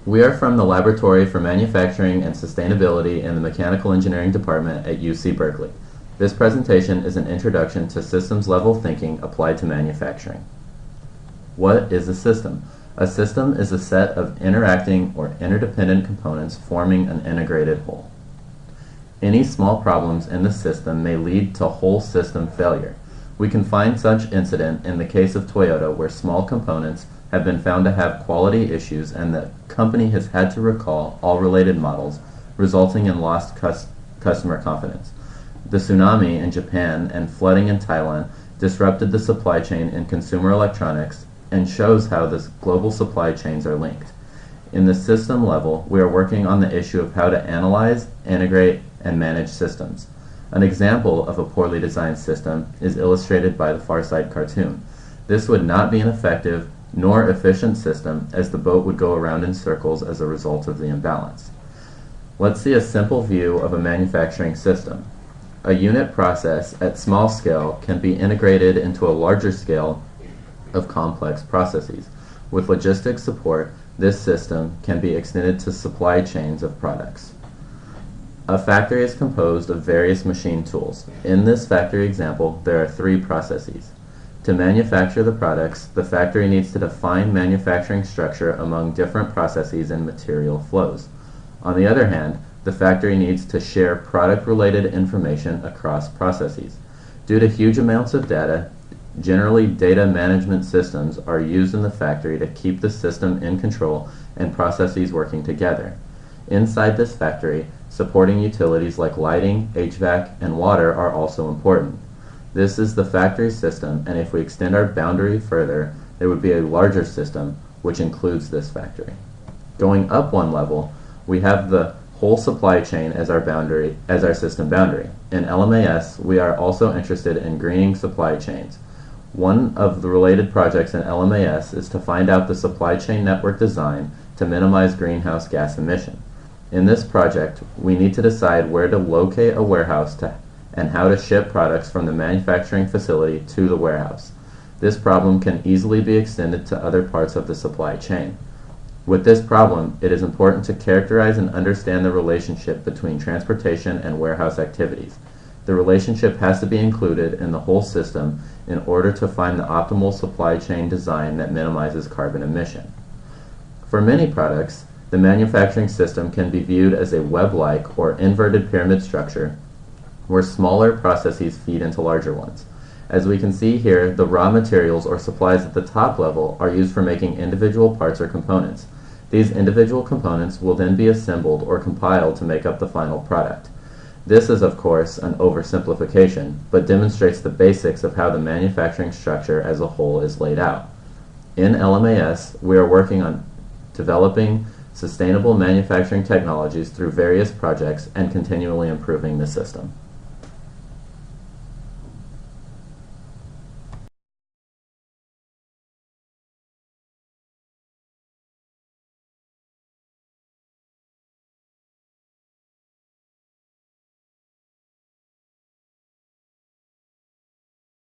We are from the Laboratory for Manufacturing and Sustainability in the Mechanical Engineering Department at UC Berkeley. This presentation is an introduction to systems-level thinking applied to manufacturing. What is a system? A system is a set of interacting or interdependent components forming an integrated whole. Any small problems in the system may lead to whole system failure. We can find such incident in the case of Toyota, where small components have been found to have quality issues and the company has had to recall all related models, resulting in lost customer confidence. The tsunami in Japan and flooding in Thailand disrupted the supply chain in consumer electronics and shows how the global supply chains are linked. In the system level, we are working on the issue of how to analyze, integrate, and manage systems. An example of a poorly designed system is illustrated by the far side cartoon. This would not be an effective nor efficient system, as the boat would go around in circles as a result of the imbalance. Let's see a simple view of a manufacturing system. A unit process at small scale can be integrated into a larger scale of complex processes. With logistics support, this system can be extended to supply chains of products. A factory is composed of various machine tools. In this factory example, there are 3 processes. To manufacture the products, the factory needs to define manufacturing structure among different processes and material flows. On the other hand, the factory needs to share product-related information across processes. Due to huge amounts of data, generally data management systems are used in the factory to keep the system in control and processes working together. Inside this factory, supporting utilities like lighting, HVAC, and water are also important. This is the factory system, and if we extend our boundary further, there would be a larger system which includes this factory. Going up one level, we have the whole supply chain as our system boundary. In LMAS, we are also interested in greening supply chains. One of the related projects in LMAS is to find out the supply chain network design to minimize greenhouse gas emission. In this project, we need to decide where to locate a warehouse and how to ship products from the manufacturing facility to the warehouse. This problem can easily be extended to other parts of the supply chain. With this problem, it is important to characterize and understand the relationship between transportation and warehouse activities. The relationship has to be included in the whole system in order to find the optimal supply chain design that minimizes carbon emission. For many products, the manufacturing system can be viewed as a web-like or inverted pyramid structure where smaller processes feed into larger ones. As we can see here, the raw materials or supplies at the top level are used for making individual parts or components. These individual components will then be assembled or compiled to make up the final product. This is, of course, an oversimplification, but demonstrates the basics of how the manufacturing structure as a whole is laid out. In LMAS, we are working on developing sustainable manufacturing technologies through various projects and continually improving the system.